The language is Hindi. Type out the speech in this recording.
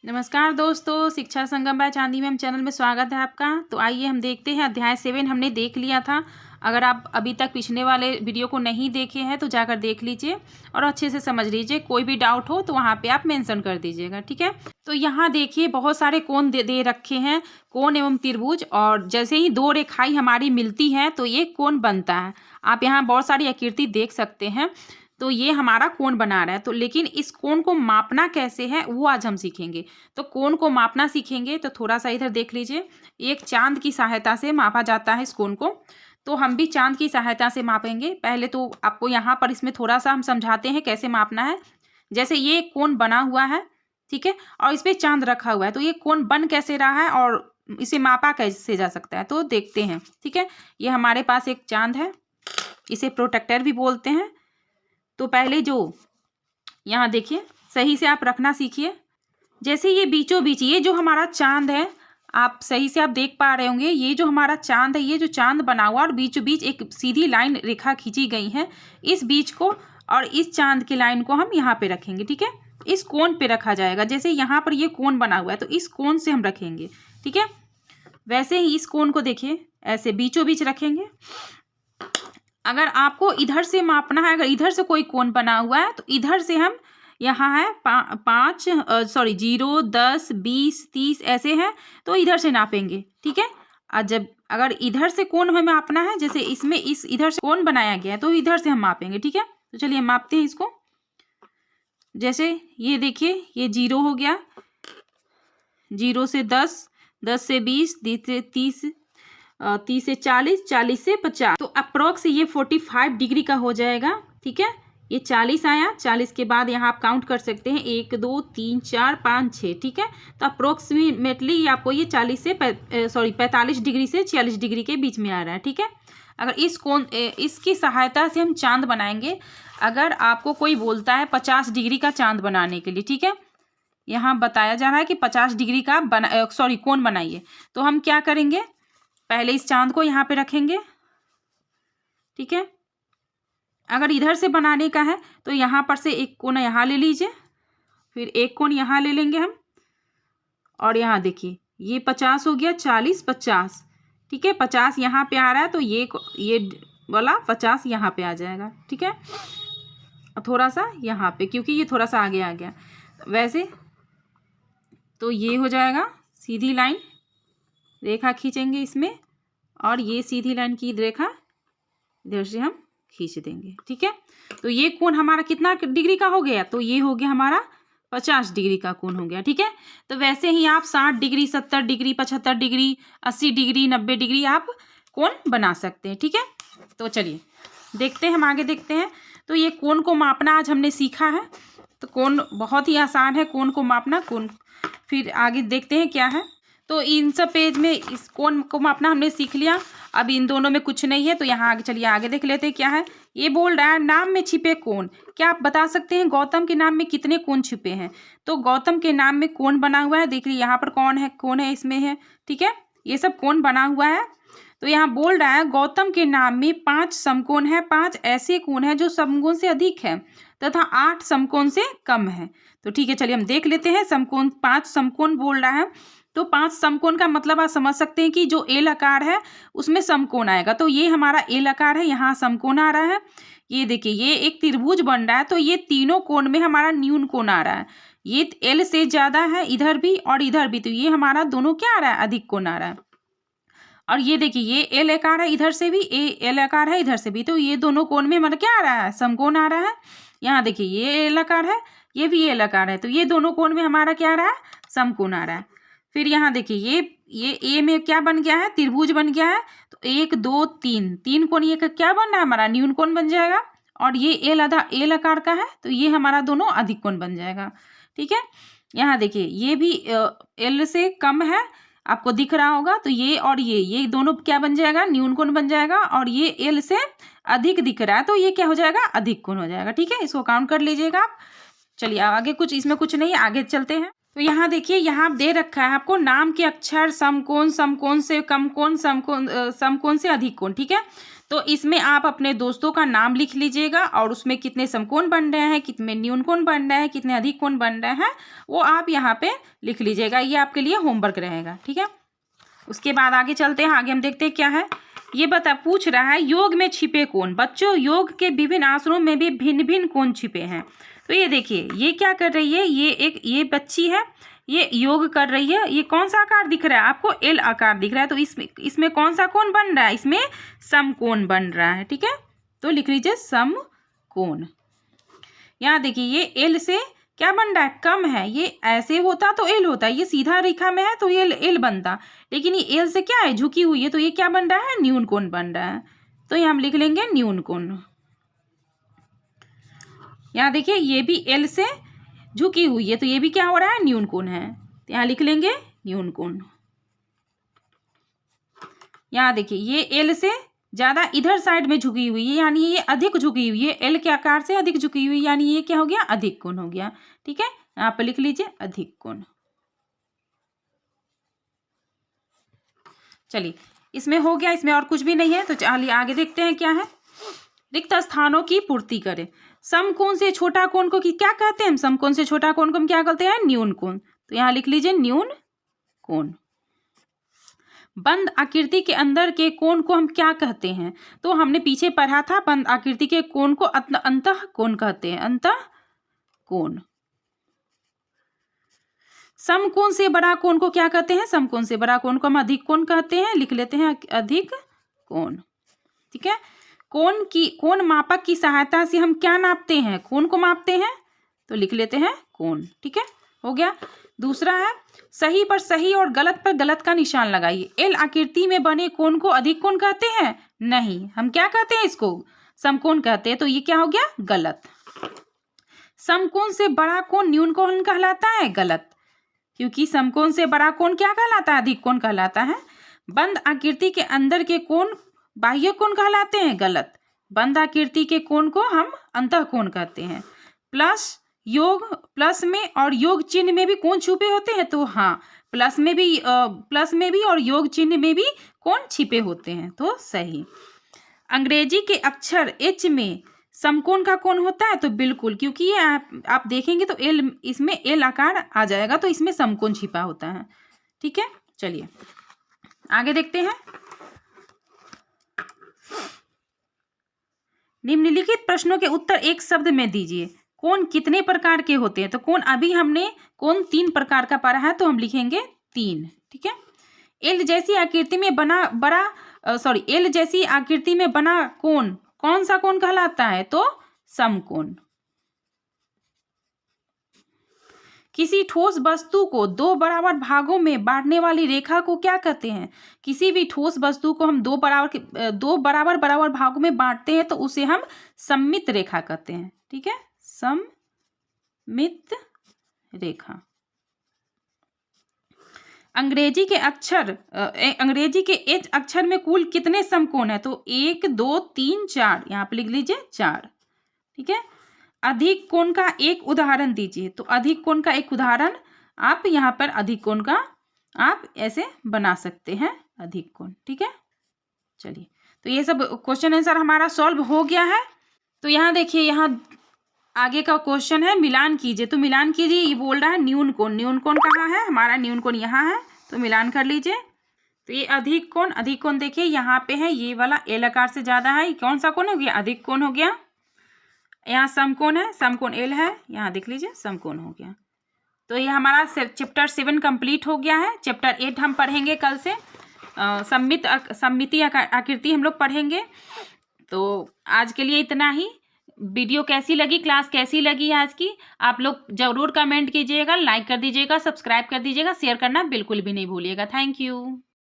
नमस्कार दोस्तों, शिक्षा संगम बाय चांदी मैम चैनल में स्वागत है आपका। तो आइए हम देखते हैं। अध्याय 7 हमने देख लिया था। अगर आप अभी तक पिछले वाले वीडियो को नहीं देखे हैं तो जाकर देख लीजिए और अच्छे से समझ लीजिए। कोई भी डाउट हो तो वहाँ पे आप मेंशन कर दीजिएगा, ठीक है। तो यहाँ देखिए बहुत सारे कोण दे रखे हैं, कोण एवं त्रिभुज। और जैसे ही दो रेखाएं हमारी मिलती हैं तो ये कोण बनता है। आप यहाँ बहुत सारी आकृति देख सकते हैं। तो ये हमारा कोण बना रहा है। तो लेकिन इस कोण को मापना कैसे है वो आज हम सीखेंगे। तो कोण को मापना सीखेंगे तो थोड़ा सा इधर देख लीजिए। एक चांद की सहायता से मापा जाता है इस कोण को। तो हम भी चांद की सहायता से मापेंगे। पहले तो आपको यहाँ पर इसमें थोड़ा सा हम समझाते हैं कैसे मापना है। जैसे ये कोण बना हुआ है, ठीक है, और इस पर चांद रखा हुआ है। तो ये कोण बन कैसे रहा है और इसे मापा कैसे जा सकता है तो देखते हैं, ठीक है। ये हमारे पास एक चांद है, इसे प्रोटेक्टर भी बोलते हैं। तो पहले जो यहाँ देखिए, सही से आप रखना सीखिए। जैसे ये बीचों बीच ये जो हमारा चांद है, आप सही से आप देख पा रहे होंगे। ये जो हमारा चांद है, ये जो चांद बना हुआ और बीचों बीच एक सीधी लाइन रेखा खींची गई है। इस बीच को और इस चांद की लाइन को हम यहाँ पे रखेंगे, ठीक है। इस कोण पे रखा जाएगा। जैसे यहाँ पर ये कोण बना हुआ है तो इस कोण से हम रखेंगे, ठीक है। वैसे ही इस कोण को देखिए, ऐसे बीचों बीच रखेंगे। अगर आपको इधर से मापना है, अगर इधर से कोई कोण बना हुआ है तो इधर से हम यहाँ है 0, 10, 20, 30 ऐसे हैं तो इधर से नापेंगे, ठीक है। और जब अगर इधर से कोण हमें मापना है, जैसे इसमें इधर से कोण बनाया गया है तो इधर से हम मापेंगे, ठीक है। तो चलिए हम मापते हैं इसको। जैसे ये देखिए, ये 0 हो गया, 0 से 10, 10 से 20, 20 से 30, 30 से 40, 40 से 50। तो अप्रोक्स ये 45 डिग्री का हो जाएगा, ठीक है। ये 40 आया, 40 के बाद यहाँ आप काउंट कर सकते हैं 1, 2, 3, 4, 5, 6, ठीक है। तो अप्रोक्सीमेटली आपको ये 45 डिग्री से 46 डिग्री के बीच में आ रहा है, ठीक है। अगर इसकी सहायता से हम चांद बनाएंगे। अगर आपको कोई बोलता है 50 डिग्री का चांद बनाने के लिए, ठीक है, यहाँ बताया जा रहा है कि 50 डिग्री का कोण बनाइए। तो हम क्या करेंगे, पहले इस चांद को यहाँ पे रखेंगे, ठीक है। अगर इधर से बनाने का है तो यहाँ पर से एक कोण यहाँ ले लीजिए, फिर एक कोण यहाँ ले लेंगे हम। और यहाँ देखिए ये 50 हो गया, 40, 50, ठीक है। 50 यहाँ पे आ रहा है तो ये वाला 50 यहाँ पे आ जाएगा, ठीक है। थोड़ा सा यहाँ पे, क्योंकि ये थोड़ा सा आगे आ गया वैसे। तो ये हो जाएगा सीधी लाइन रेखा खींचेंगे इसमें, और ये सीधी लाइन की रेखा इधर से हम खींच देंगे, ठीक है। तो ये कोण हमारा कितना डिग्री का हो गया, तो ये हो गया हमारा 50 डिग्री का कोण हो गया, ठीक है। तो वैसे ही आप 60 degree, 70 degree, 75 degree, 80 degree, 90 degree आप कोण बना सकते हैं, ठीक है। तो चलिए देखते हैं, हम आगे देखते हैं। तो ये कोण को मापना आज हमने सीखा है। तो कोण बहुत ही आसान है, कोण को मापना। फिर आगे देखते हैं क्या है। तो इन सब पेज में इस कोण को मापना हमने सीख लिया। अब इन दोनों में कुछ नहीं है तो यहाँ आगे चलिए आगे देख लेते हैं क्या है। ये बोल रहा है नाम में छिपे कोण। क्या आप बता सकते हैं गौतम के नाम में कितने कोण छिपे हैं। तो गौतम के नाम में कोण बना हुआ है, देखिए यहाँ पर कोण है इसमें है, ठीक है। ये सब कोण बना हुआ है। तो यहाँ बोल रहा है गौतम के नाम में 5 समकोण है, 5 ऐसे कोण है जो समकोण से अधिक है तथा 8 समकोण से कम है। तो ठीक है, चलिए हम देख लेते हैं। 5 समकोण बोल रहा है तो 5 समकोण का मतलब आप समझ सकते हैं कि जो एल आकार है उसमें समकोण आएगा। तो ये हमारा एल आकार है, यहाँ समकोण आ रहा है। ये देखिए ये एक त्रिभुज बन रहा है तो ये तीनों कोण में हमारा न्यून कोण आ रहा है। ये एल से ज्यादा है इधर भी और इधर भी, तो ये हमारा दोनों क्या आ रहा है, अधिक कोण आ रहा है। और ये देखिए ये एल आकार है इधर से भी, एल आकार है इधर से भी, तो ये दोनों कोण में मतलब क्या आ रहा है, समकोण आ रहा है। यहाँ देखिए ये एल आकार है, ये भी एल आकार है, तो ये दोनों कोण में हमारा क्या आ रहा है, समकोण आ रहा है। फिर यहाँ देखिए ये ए में क्या बन गया है, त्रिभुज बन गया है। तो 1, 2, 3 कोण ये क्या बन रहा है, हमारा न्यून कोण बन जाएगा। और ये एल आकार का है तो ये हमारा दोनों अधिक कोण बन जाएगा, ठीक है। यहाँ देखिए ये भी एल से कम है, आपको दिख रहा होगा। तो ये और ये दोनों क्या बन जाएगा, न्यून कोण बन जाएगा। और ये एल से अधिक दिख रहा है तो ये क्या हो जाएगा, अधिक कोण हो जाएगा, ठीक है। इसको काउंट कर लीजिएगा आप। चलिए आगे कुछ इसमें कुछ नहीं, आगे चलते हैं। तो यहाँ देखिए, यहाँ दे रखा है आपको नाम के अक्षर समकोण, समकोण से कम कोण, समकोण से अधिक कोण, ठीक है। तो इसमें आप अपने दोस्तों का नाम लिख लीजिएगा और उसमें कितने समकोण बन रहे हैं, कितने न्यून कोण बन रहे हैं, कितने अधिक कोण बन रहे हैं, वो आप यहाँ पे लिख लीजिएगा। ये आपके लिए होमवर्क रहेगा, ठीक है। उसके बाद आगे चलते हैं। आगे हम देखते हैं क्या है। ये पूछ रहा है योग में छिपे कोण। बच्चों, योग के विभिन्न आसनों में भी भिन्न भिन्न कोण छिपे हैं। तो ये देखिए, ये क्या कर रही है, ये बच्ची है, ये योग कर रही है। ये कौन सा आकार दिख रहा है आपको? एल आकार दिख रहा है। तो इसमें कौन सा कोण बन रहा है? इसमें समकोण बन रहा है, ठीक है। तो लिख लीजिए समकोण। यहाँ देखिए, ये एल से क्या बन रहा है? कम है। ये ऐसे होता तो एल होता, ये सीधा रेखा में है तो ये एल बनता, लेकिन ये एल से क्या है? झुकी हुई है, तो ये क्या बन रहा है? न्यून कोण बन रहा है। तो यहाँ हम लिख लेंगे न्यून कोण। यहाँ देखिए, ये भी एल से झुकी हुई है, तो ये भी क्या हो रहा है? न्यून कोण है। तो यहाँ लिख लेंगे न्यून कोण। यहाँ देखिए, ये एल से ज़्यादा इधर साइड में झुकी हुई है, यानी ये अधिक झुकी हुई है। एल के आकार से अधिक झुकी हुई, यानी ये क्या हो गया? अधिक कोण हो गया, ठीक है। यहाँ पर लिख लीजिए अधिक कोण। चलिए, इसमें हो गया, इसमें और कुछ भी नहीं है। तो चलिए आगे देखते हैं क्या है। रिक्त स्थानों की पूर्ति करें। समकोण से छोटा कोण को क्या कहते हैं? समकोण से छोटा कोण को हम क्या कहते हैं? न्यून कोण। तो यहाँ लिख लीजिए न्यून कोण। बंद आकृति के अंदर के कोण को हम क्या कहते हैं? तो हमने पीछे पढ़ा था, बंद आकृति के कोण को अंतः कोण कहते हैं, अंतः कोण। समकोण से बड़ा कोण को क्या कहते हैं? समकोण से बड़ा कोण को हम अधिक कोण कहते हैं, लिख लेते हैं अधिक कोण, ठीक है। कोण मापक की सहायता से हम क्या नापते हैं? कोण को मापते हैं, तो लिख लेते हैं कोण, ठीक है। हो गया। दूसरा है, सही पर सही और गलत पर गलत का निशान लगाइए। एल आकृति में बने कोण को अधिक कोण कहते हैं? नहीं, हम क्या कहते हैं? इसको समकोण कहते हैं। तो ये क्या हो गया? गलत। समकोण से बड़ा कोण न्यून कोण कहलाता है? गलत, क्योंकि समकोण से बड़ा कोण क्या कहलाता है? अधिक कोण कहलाता है। बंद आकृति के अंदर के कोण बाह्य कोण कहलाते हैं? गलत। बंद आकृति के कोण को हम अंतः कोण कहते हैं। प्लस में और योग चिन्ह में भी कोण छुपे होते हैं? तो हाँ, प्लस में भी और योग चिन्ह में भी कोण छिपे होते हैं, तो सही। अंग्रेजी के अक्षर एच में समकोण का कोण होता है? तो बिल्कुल, क्योंकि ये आप देखेंगे तो एल, इसमें एल आकार आ जाएगा, तो इसमें समकोण छिपा होता है, ठीक है। चलिए आगे देखते हैं। निम्नलिखित प्रश्नों के उत्तर एक शब्द में दीजिए। कोण कितने प्रकार के होते हैं? तो कोण अभी हमने कोण 3 प्रकार का पढ़ा है, तो हम लिखेंगे 3, ठीक है। एल जैसी आकृति में बना कोण कौन सा कोण कहलाता है? तो समकोण। किसी ठोस वस्तु को 2 बराबर भागों में बांटने वाली रेखा को क्या कहते हैं? किसी भी ठोस वस्तु को हम 2 बराबर भागों में बांटते हैं, तो उसे हम सममित रेखा कहते हैं, ठीक है। सममित रेखा। अंग्रेजी के एच अक्षर में कुल कितने समकोण है? तो 1 2 3 4, यहाँ पे लिख लीजिए 4, ठीक है। अधिक कोण का एक उदाहरण दीजिए। तो अधिक कोण का एक उदाहरण, आप यहाँ पर अधिक कोण का आप ऐसे बना सकते हैं, अधिक कोण, ठीक है। चलिए, तो ये सब क्वेश्चन आंसर हमारा सॉल्व हो गया है। तो यहाँ देखिए, यहाँ आगे का क्वेश्चन है मिलान कीजिए। तो मिलान कीजिए, ये बोल रहा है न्यून कोण। न्यून कोण कहाँ है? हमारा न्यून कोण यहाँ है, तो मिलान कर लीजिए। तो ये अधिक कोण देखिए यहाँ पे है, ये वाला एल आकार से ज्यादा है। कौन सा कोण हो गया? अधिक कोण हो गया। यहाँ समकोण है, समकोण एल है, यहाँ देख लीजिए समकोण हो गया। तो ये हमारा चैप्टर 7 कंप्लीट हो गया है। चैप्टर 8 हम पढ़ेंगे कल से। सममिति आकृति हम लोग पढ़ेंगे। तो आज के लिए इतना ही। वीडियो कैसी लगी, क्लास कैसी लगी आज की, आप लोग जरूर कमेंट कीजिएगा, लाइक कर दीजिएगा, सब्सक्राइब कर दीजिएगा, शेयर करना बिल्कुल भी नहीं भूलिएगा। Thank you.